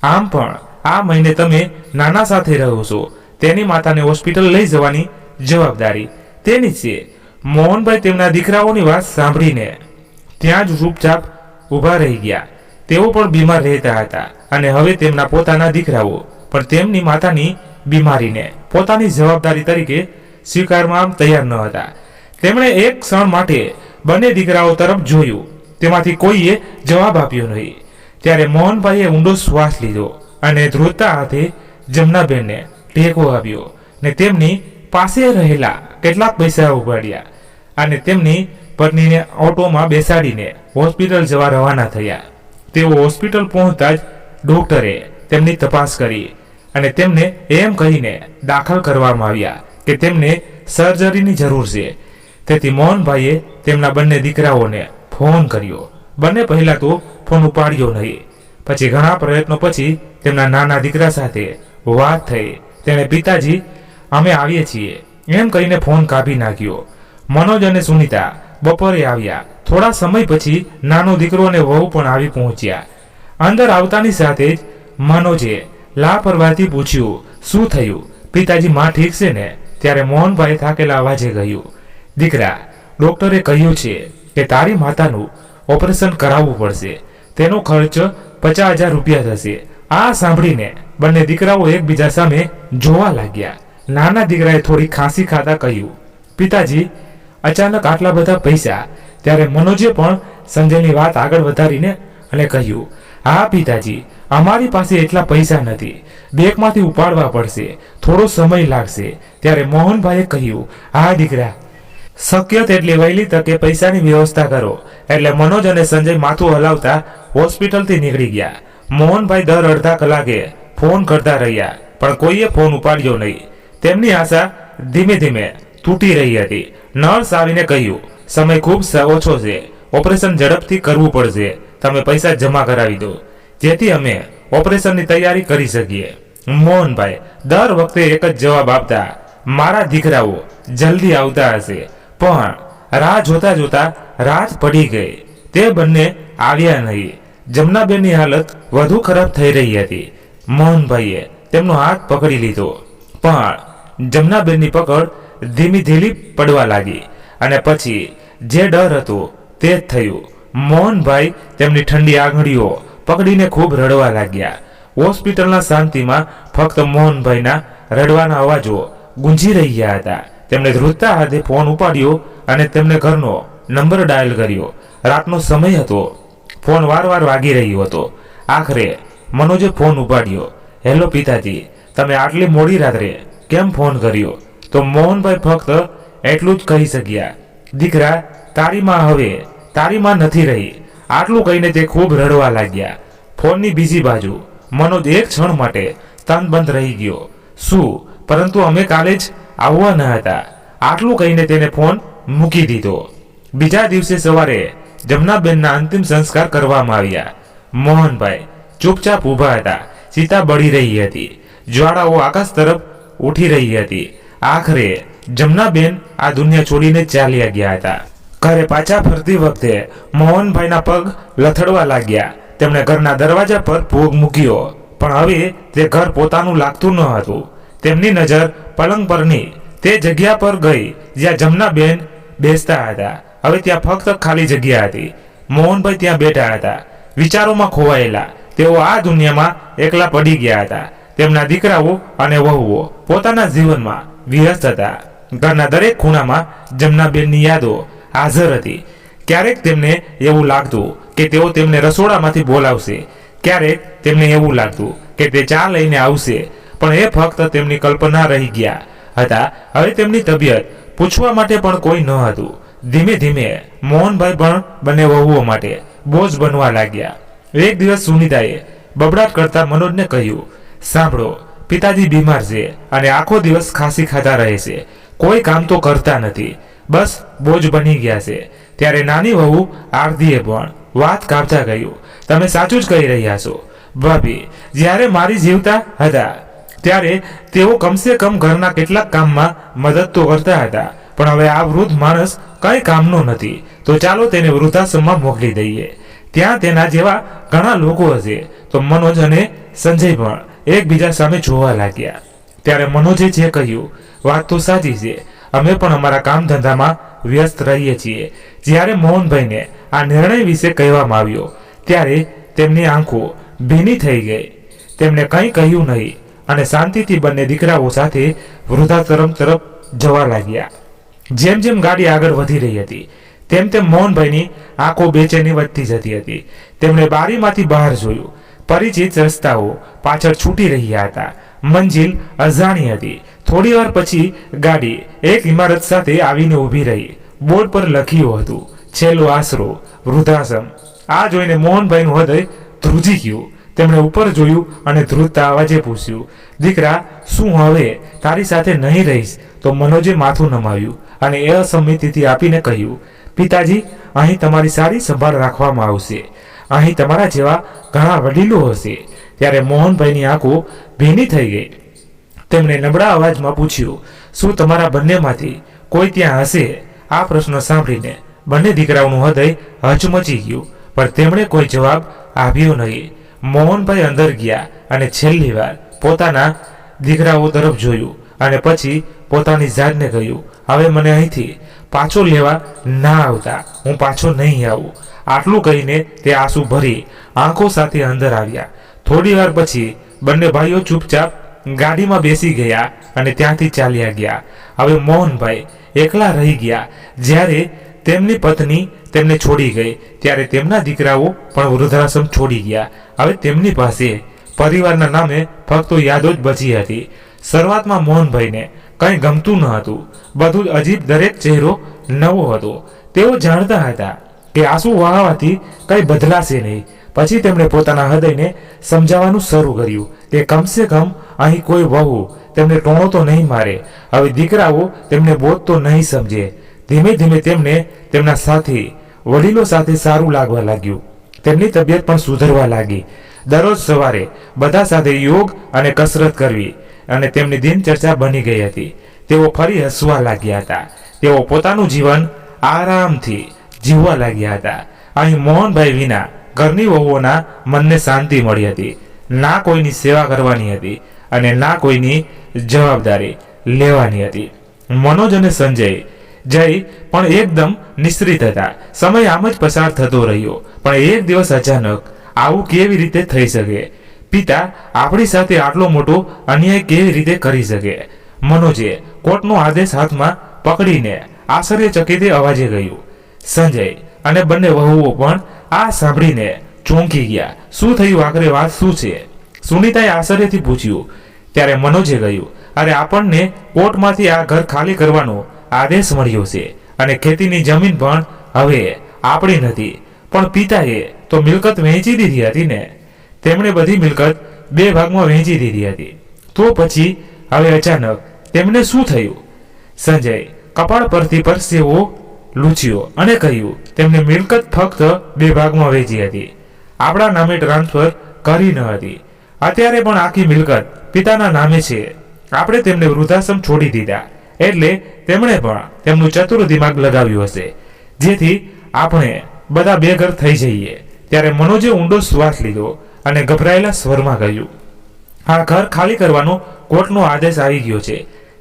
આમ પણ આ મહિને તમે નાના સાથે રહો છો. તેની માતાને હોસ્પિટલ લઈ જવાની જવાબદારી તેની છે. મોહનભાઈ તેમના દીકરાઓની વાત સાંભળીને ત્યાં જ ચૂપચાપ ઊભા રહી ગયા. તેઓ પણ બીમાર રહેતા હતા અને હવે તેમના પોતાના દીકરાઓ પણ તેમની માતાની બીમારીને પોતાની જવાબદારી તરીકે સ્વીકારવા તૈયાર ન હતા. તેમણે એક ક્ષણ માટે બંને દીકરાઓ તરફ જોયું. તેમાંથી કોઈએ જવાબ આપ્યો નહીં. ત્યારે મોહનભાઈએ ઊંડો શ્વાસ લીધો અને ધ્રુજતા હાથે જમનાબેનને ટેકો આપ્યો ને તેમની પાસે રહેલા કેટલાક પૈસા ઉપાડ્યા અને તેમની પત્નીને ઓટોમાં બેસાડીને હોસ્પિટલ જવા રવાના થયા. તેઓ હોસ્પિટલ પહોંચતા જ ડોક્ટરે તેમની તપાસ કરી અને તેમને એમ કહીને દાખલ કરવામાં આવ્યા કે તેમને સર્જરીની જરૂર છે. તેથી મોહનભાઈએ તેમના બંને દીકરાઓને ફોન કર્યો. બંને પહેલા તો ફોન ઉપાડ્યો નહીં, પછી ઘણા પ્રયત્નો પછી તેમના નાના દીકરા સાથે વાત થઈ. તેણે પિતાજી અમે આવીએ છીએ એમ કહીને ફોન કાપી નાખ્યો. મનોજ અને સુનિતા બપોરે આવ્યા. થોડા સમય પછી નાનો દીકરો અને વહુ પણ આવી પહોંચ્યા. અંદર આવતાની સાથે જ મનોજે લાપરવાહીથી પૂછ્યું, શું થયું પિતાજી, માં ઠીક છે ને? ત્યારે મોહનભાઈ થાકેલા અવાજે કહ્યું, દીકરા, ડોક્ટરે કહ્યું છે કે તારી માતાનું ઓપરેશન કરાવવું પડશે. તેનો ખર્ચ 50,000 રૂપિયા થશે. આ સાંભળીને બંને દીકરાઓ એકબીજા સામે જોવા લાગ્યા. નાના દીકરાએ થોડી ખાંસી ખાતા કહ્યું, પિતાજી, અચાનક આટલા બધા પૈસા? ત્યારે મનોજે પણ સંજયની વાત આગળ વધારીને અને કહ્યું, હા પિતાજી, અમારી પાસે એટલા પૈસા નથી, બેંકમાંથી ઉપાડવા પડશે, થોડો સમય લાગશે. ત્યારે મોહનભાઈએ કહ્યું, હા દીકરા, શક્ય તેટલી વહેલી તકે પૈસાની વ્યવસ્થા કરો. એટલે મનોજ અને સંજય માથું હલાવતા હોસ્પિટલથી નીકળી ગયા. મોહનભાઈ દર અડધા કલાકે ફોન કરતા રહ્યા, પણ કોઈએ ફોન ઉપાડ્યો નહીં. તેમની આશા ધીમે ધીમે તૂટી રહી હતી. નર્સ આવીને કહ્યું, સમય ખૂબ ઓછો છે, ઓપરેશન ઝડપથી કરવું પડશે, તમે પૈસા જમા કરાવી દો જેથી અમે ઓપરેશનની તૈયારી કરી શકીએ. મોહનભાઈ દર વખતે એક જ જવાબ આપતા, મારા દીકરાઓ જલ્દી આવતા હશે. પણ રાહ જોતા જોતા રાત પડી ગઈ. તે બંને આવ્યા નહીં. જમનાબેનની હાલત વધુ ખરાબ થઈ રહી હતી. મોહનભાઈએ તેમનો હાથ પકડી લીધો, પણ જમનાબેનની પકડ ધીમી ધીમી પડવા લાગી અને પછી જે ડર હતો તે જ થયું. મોહનભાઈ તેમની ઠંડી આંગળીઓ પકડીને ખૂબ રડવા લાગ્યા. હોસ્પિટલના શાંતિમાં ફક્ત મોહનભાઈના રડવાના અવાજો ગુંજી રહ્યા હતા. તેમણે ધ્રુજતા હાથે ફોન ઉપાડ્યો અને તેમને ઘરનો નંબર ડાયલ કર્યો. રાતનો સમય હતો. ફોન વારવાર વાગી રહ્યો હતો. આખરે મનોજે ફોન ઉપાડ્યો. હેલો પિતાજી, તમે આટલી મોડી રાત્રે કેમ ફોન કર્યો? તો મોહનભાઈ ફક્ત એટલું જ કહી શક્યા, દીકરા, તારી માં હવે તારી માં નથી રહી. આટલું કહીને તે ખૂબ રડવા લાગ્યા. ફોનની બીજી બાજુ મનોજ એક ક્ષણ માટે સ્તનબંધ રહી ગયો. શું? પરંતુ અમે કાલે જ આવવાના હતા. આટલું કહીને તેને ફોન મૂકી દીધો. બીજા દિવસે સવારે જમનાબેનના અંતિમ સંસ્કાર કરવામાં આવ્યા. મોહનભાઈ ચૂપચાપ ઊભા હતા. ચિતા બળી રહી હતી. જ્વાળાઓ આકાશ તરફ ઉઠી રહી હતી. આખરે જમનાબેન આ દુનિયા છોડીને ચાલ્યા ગયા હતા. ઘરે પાછા ફરતી વખતે મોહનભાઈના પગ લથડવા લાગ્યા. તેમણે ઘરના દરવાજા પર પગ મૂક્યો, પણ હવે તે ઘર પોતાનું લાગતું ન હતું. તેમની નજર પલંગ પરની તે જગ્યા પર ગઈ જ્યાં જમનાબેન બેસતા હતા. હવે ત્યાં ફક્ત ખાલી જગ્યા હતી. મોહનભાઈ ત્યાં બેઠા હતા, વિચારોમાં ખોવાયેલા. તેઓ આ દુનિયામાં એકલા પડી ગયા હતા. તેમના દીકરાઓ અને વહુઓ પોતાના જીવનમાં વ્યસ્ત હતા. ઘરના દરેક ખૂણામાં જમનાબેનની યાદો હાજર હતી. ક્યારેક તેમને એવું લાગતું કે તેઓ તેમને રસોડામાંથી બોલાવશે, ક્યારેક તેમને એવું લાગતું કે તે ચા લઈને આવશે, પણ એ ફક્ત તેમની કલ્પના રહી ગયા હતા. હવે તેમની તબિયત પૂછવા માટે પણ કોઈ ન હતું. ધીમે ધીમે મોહનભાઈ પણ બંને વહુઓ માટે બોજ બનવા લાગ્યા. એક દિવસ સુનિતાએ બબડાટ કરતા મનોજને કહ્યું, સાંભળો, પિતાજી બીમાર છે અને આખો દિવસ ખાંસી ખાતા રહે છે, કોઈ કામ તો કરતા નથી, બસ બોજ બની ગયા છે. ત્યારે નાની વહુ આરતીએ પણ વાત કાપતા કહ્યું, તમે સાચું જ કહી રહ્યા છો ભાભી. જ્યારે મારી જીવતા હતા ત્યારે તેઓ કમસે કમ ઘરના કેટલાક કામમાં મદદ તો કરતા હતા, પણ હવે આ વૃદ્ધ માણસ કઈ કામનો નથી, તો ચાલો તેને વૃદ્ધાશ્રમમાં મોકલી દઈએ. ત્યાં તેના જેવા ઘણા લોકો હશે. તો મનોજ અને સંજય પણ એકબીજા સામે જોવા લાગ્યા. ત્યારે મનોજે જે કહ્યું વાત તો સાચી છે, અમે પણ અમારા કામ ધંધામાં વ્યસ્ત રહીએ છીએ. જ્યારે મોહનભાઈને આ નિર્ણય વિશે કહેવામાં આવ્યો ત્યારે તેમની આંખો ભીની થઈ ગઈ. તેમણે કંઈ કહ્યું નહીં અને શાંતિથી બંને દીકરાઓ સાથે વૃદ્ધાશ્રમ તરફ જવા લાગ્યા. જેમ જેમ ગાડી આગળ વધી રહી હતી તેમ તેમ મોહનભાઈની આંખો બેચેની વધતી જતી હતી. તેમણે બારીમાંથી બહાર જોયું. પરિચિત રસ્તાઓ પાછળ છૂટી રહ્યા હતા. મંજિલ અજાણી હતી. થોડી વાર પછી ગાડી એક ઇમારત સાથે આવીને ઊભી રહી. બોર્ડ પર લખ્યું હતું, છેલ્લો આશરો વૃદ્ધાશ્રમ. આ જોઈને મોહનભાઈનું હૃદય ધ્રુજી ગયું. તેમણે ઉપર જોયું અને ધ્રુજતા અવાજે પૂછ્યું, દીકરા, શું હવે તારી સાથે નહીં રહીશ? તો મનોજે માથું નમાવ્યું અને એ અસંમતિથી આપીને કહ્યું, પિતાજી, અહીં તમારી સારી સંભાળ રાખવામાં આવશે. અહીં તમારા જેવા ઘણા વડીલો હશે. ત્યારે મોહનભાઈની આંખો ભીની થઈ ગઈ. તેમણે નબળા અવાજમાં પૂછ્યું, શું તમારા બંનેમાંથી કોઈ ત્યાં હશે? આ પ્રશ્ન સાંભળીને બંને દીકરાઓનું હૃદય હચમચી ગયું, પણ તેમણે કોઈ જવાબ આપ્યો નહીં. મોહનભાઈ અંદર ગયા અને છેલ્લી વાર પોતાના દીકરાઓ તરફ જોયું અને પછી પોતાની જાતને કહ્યું, હવે મને અહીંથી પાછો લેવા ના આવતા, હું પાછો નહીં આવું. આટલું કહીને તે આંસુ ભરી આંખો સાથે અંદર આવ્યા. થોડી વાર પછી બંને ભાઈઓ ચૂપચાપ ગાડીમાં બેસી ગયા અને ત્યાંથી ચાલ્યા ગયા. હવે મોહનભાઈ એકલા રહી ગયા. જ્યારે તેમની પત્ની તેમને છોડી ગઈ ત્યારે તેમના દીકરાઓ પણ વૃદ્ધાશ્રમ છોડી ગયા. હવે તેમની પાસે પરિવારના નામે ફક્ત યાદો જ બચી હતી. શરૂઆતમાં મોહનભાઈને કંઈ ગમતું ન હતું. બધું જ અજીબ, દરેક ચહેરો નવો હતો. તેઓ જાણતા હતા કે આંસુ વહાવાથી કંઈ બદલાશે નહીં. પછી તેમણે પોતાના હૃદયને સમજાવવાનું શરૂ કર્યું કે કમસે કમ અહીં કોઈ વહુ તેમને ટોણો તો નહીં મારે. હવે દીકરાઓ તેમને બોધ તો નહીં સમજે. ધીમે ધીમે તેમને તેમના સાથી વડીલો સાથે સારું લાગવા લાગ્યું. તેમની તબિયત પણ સુધરવા લાગી. દરરોજ સવારે બધા સાથે યોગ અને કસરત કરવી અને તેમની દિનચર્યા બની ગઈ હતી. તેઓ ફરી હસવા લાગ્યા હતા. તેઓ પોતાનું જીવન આરામથી જીવવા લાગ્યા હતા. અહીં મોહનભાઈ વિના ઘરની વહુઓના મનને શાંતિ મળી હતી. ના કોઈની સેવા કરવાની હતી અને ના કોઈની જવાબદારી લેવાની હતી. મનોજ અને સંજય પણ એકદમ નિશ્ચિત હતા. સમય આમ જ પસાર થતો રહ્યો. પણ એક દિવસ અચાનક આવું કેવી રીતે થઈ શકે? પિતા આપણી સાથે આટલો મોટો અન્યાય કેવી રીતે કરી શકે? મનોજે કોર્ટનો આદેશ હાથમાં પકડીને આશ્ચર્યચકિત અવાજે કહ્યું. સંજય અને બંને વહુઓ પણ આ સાંભળીને ચોંકી ગયા. શું થયું? આખરે વાત શું છે? સુનીતાએ આશ્ચર્યથી પૂછ્યું. ત્યારે મનોજે કહ્યું, અરે આપણને કોર્ટમાંથી આ ઘર ખાલી કરવાનો આદેશ મળ્યો છે અને ખેતીની જમીન પણ હવે આપણી નથી. પણ પિતાએ તો મિલકત વહેંચી દીધી હતી ને. તેમણે બધી મિલકત 2 ભાગમાં વહેંચી દીધી હતી. તો પછી હવે અચાનક તેમને શું થયું? સંજય કપાળ પરથી પરસેવો લૂછ્યો અને કહ્યું, તેમને મિલકત ફક્ત 2 ભાગમાં વહેંચી હતી. આપણા નામે ટ્રાન્સફર કરી ન હતી. અત્યારે પણ આખી મિલકત પિતાના નામે છે. આપણે તેમને વૃદ્ધાશ્રમ છોડી દીધા એટલે તેમણે પણ તેમનું ચતુર દિમાગ લગાવ્યું હશે જેથી આપણે બધા બેઘર થઈ જઈએ. ત્યારે મનોજે ઊંડો શ્વાસ લીધો અને ગભરાયેલા સ્વરમાં કહ્યું, આ ઘર ખાલી કરવાનો કોર્ટનો આદેશ આવી ગયો છે.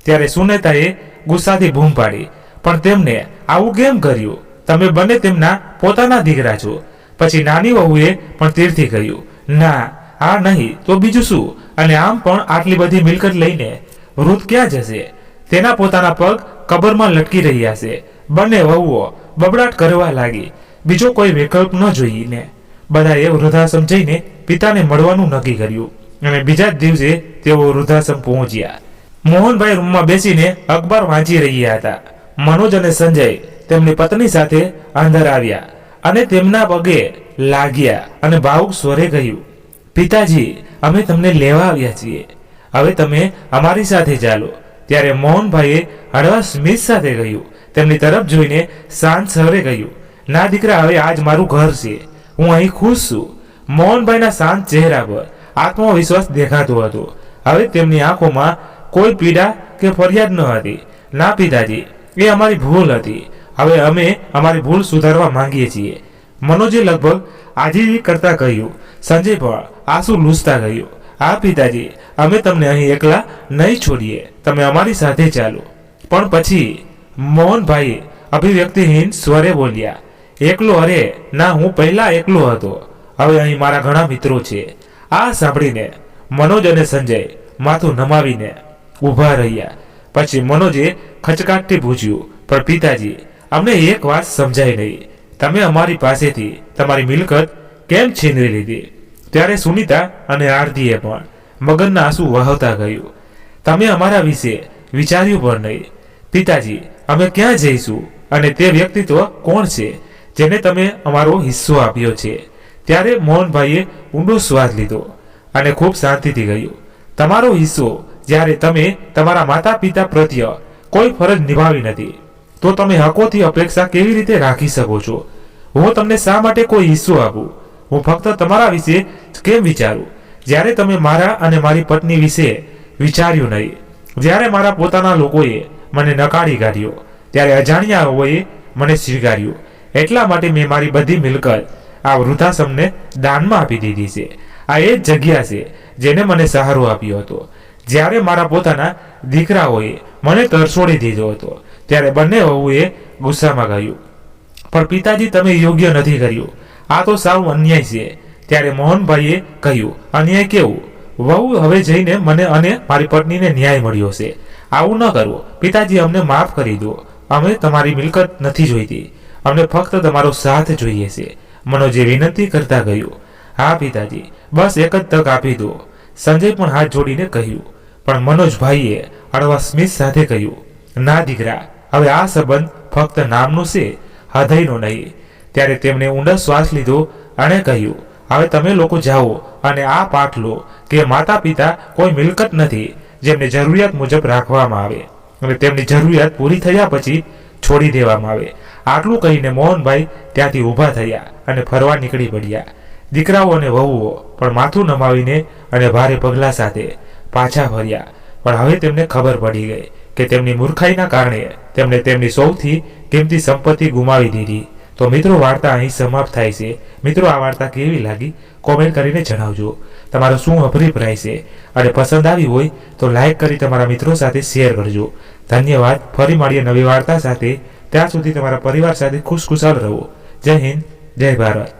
ત્યારે સુનેતાએ ગુસ્સાથી બૂમ પાડી, પણ તેમને આવું કેમ કર્યું? તમે બંને તેમના પોતાના દીકરા છો. પછી નાની વહુએ પણ તીરથી કહ્યું, ના, આ નહીં તો બીજું શું? અને આમ પણ આટલી બધી મિલકત લઈને વૃદ્ધ ક્યાં જશે? તેના પોતાના પગ કબરમાં લટકી રહ્યા છે. બંને વહુઓ બબડાટ કરવા લાગી. બીજો કોઈ વિકલ્પ ન જોઈને બધાએ વૃદ્ધાશ્રમ જઈને પિતાને મળવાનું નક્કી કર્યું અને બીજા જ દિવસે તેઓ વૃદ્ધાશ્રમ પહોંચ્યા. મોહનભાઈ રૂમમાં બેસીને અખબાર વાંચી રહ્યા હતા. મનોજ અને સંજય તેમની પત્ની સાથે અંદર આવ્યા અને તેમના પગે લાગ્યા અને ભાવુક સ્વરે કહ્યું, પિતાજી, અમે તમને લેવા આવ્યા છીએ. હવે તમે અમારી સાથે ચાલો. ત્યારે મોહનભાઈએ હળવા સ્મિત સાથે કહ્યું. તેમની તરફ જોઈને શાંત સ્વરે કહ્યું, ના દીકરા, હવે આજ મારું ઘર છે. હું અહીં ખુશ છું. મોહનભાઈના શાંત ચહેરા પર આત્મવિશ્વાસ દેખાતો હતો. હવે તેમની આંખોમાં કોઈ પીડા કે ફરિયાદ ન હતી. ના પિતાજી, એ અમારી ભૂલ હતી. હવે અમે અમારી ભૂલ સુધારવા માંગીએ છીએ. મનોજે લગભગ આજીજી કરતા કહ્યું. સંજય પણ આંસુ લૂછતા કહ્યું, હા પિતાજી, અમે તમને અહીં એકલા નહીં છોડીએ. તમે અમારી સાથે ચાલો. પણ પછી મોહનભાઈ અભિવ્યક્તિહીન સ્વરે બોલ્યા, એકલો? અરે ના, હું પહેલા એકલો હતો. હવે અહીં મારા ઘણા મિત્રો છે. આ સાંભળીને મનોજ અને સંજય માથું નમાવીને ઊભા રહ્યા. પછી મનોજે ખચકાટથી પૂછ્યું, પણ પિતાજી, અમને એક વાત સમજાય નહીં. તમે અમારી પાસેથી તમારી મિલકત કેમ છીનવી લીધી? ત્યારે સુનીતા અને આરતીએ પણ મગનના આંસુ વહાવતા કહ્યું, તમે અમારા વિશે વિચાર્યું પણ નહીં. પિતાજી, અમે ક્યાં જઈશું? અને તે વ્યક્તિત્વ કોણ છે જેને તમે અમારો હિસ્સો આપ્યો છે? ત્યારે મોહનભાઈએ ઊંડો શ્વાસ લીધો અને ખૂબ શાંતિથી કહ્યું, તમારો હિસ્સો જ્યારે તમે તમારા માતા પિતા પ્રત્યે કોઈ ફરજ નિભાવી નથી તો તમે હકોથી અપેક્ષા કેવી રીતે રાખી શકો છો? હું તમને શા માટે કોઈ હિસ્સો આપું? હું ફક્ત તમારા વિશે કેમ વિચારું? જ્યારે તમે મારા અને મારી પત્ની વિશે વિચાર્યું નહીં, જ્યારે મારા પોતાના લોકોએ મને નકારી કાઢ્યો, ત્યારે અજાણ્યાઓએ મને સ્વીકાર્યું. એટલા માટે મેં મારી બધી મિલકત આ વૃદ્ધાશ્રમને દાનમાં આપી દીધી છે. આ એ જ જગ્યા છે જેને મને સહારો આપ્યો હતો. જ્યારે મારા પોતાના દીકરાઓએ મને તરછોડી દીધો હતો, ત્યારે બંને વહુએ ગુસ્સામાં કહ્યું, પણ પિતાજી, તમે યોગ્ય નથી કર્યું. આ તો સાવ અન્યાય છે. ત્યારે મોહનભાઈએ કહ્યું, અન્યાય કેવું? વહુ, હવે જઈને મને અને મારી પત્નીને ન્યાય મળ્યો છે. આવું ન કરો પિતાજી, અમને માફ કરી દો. અમે તમારી મિલકત નથી જોઈતી, અમને ફક્ત તમારો સાથ જોઈએ છે. મનોજે વિનંતી કરતા કહ્યું, હા પિતાજી, બસ એક જ તક આપી દો. સંજય પણ હાથ જોડીને કહ્યું. પણ મનોજભાઈએ હળવા સ્મિત સાથે કહ્યું, ના દીકરા, હવે આ સંબંધ ફક્ત નામનું છે, હૃદયનો નહીં. ત્યારે તેમણે ઊંડા શ્વાસ લીધો અને કહ્યું, હવે તમે લોકો જાઓ અને આ પાઠ લો કે માતા પિતા કોઈ મિલકત નથી જેમને જરૂરિયાત મુજબ રાખવામાં આવે અને તેમની જરૂરિયાત પૂરી થયા પછી છોડી દેવામાં આવે. આટલું કહીને મોહનભાઈ ત્યાંથી ઊભા થયા અને ફરવા નીકળી પડ્યા. દીકરાઓ અને વહુઓ પણ માથું નમાવીને અને ભારે પગલા સાથે પાછા ફર્યા. પણ હવે તેમને ખબર પડી ગઈ કે તેમની મૂર્ખાઈના કારણે તેમણે તેમની સૌથી કિંમતી સંપત્તિ ગુમાવી દીધી. તો મિત્રો, વાર્તા અહીં સમાપ્ત થાય છે. મિત્રો, આ વાર્તા કેવી લાગી કોમેન્ટ કરીને જણાવજો. તમારો શું અભિપ્રાય છે અને પસંદ આવી હોય તો લાઈક કરી તમારા મિત્રો સાથે શેર કરજો. ધન્યવાદ. ફરી મળીએ નવી વાર્તા સાથે. ત્યાં સુધી તમારા પરિવાર સાથે ખુશખુશાલ રહો. જય હિન્દ, જય ભારત.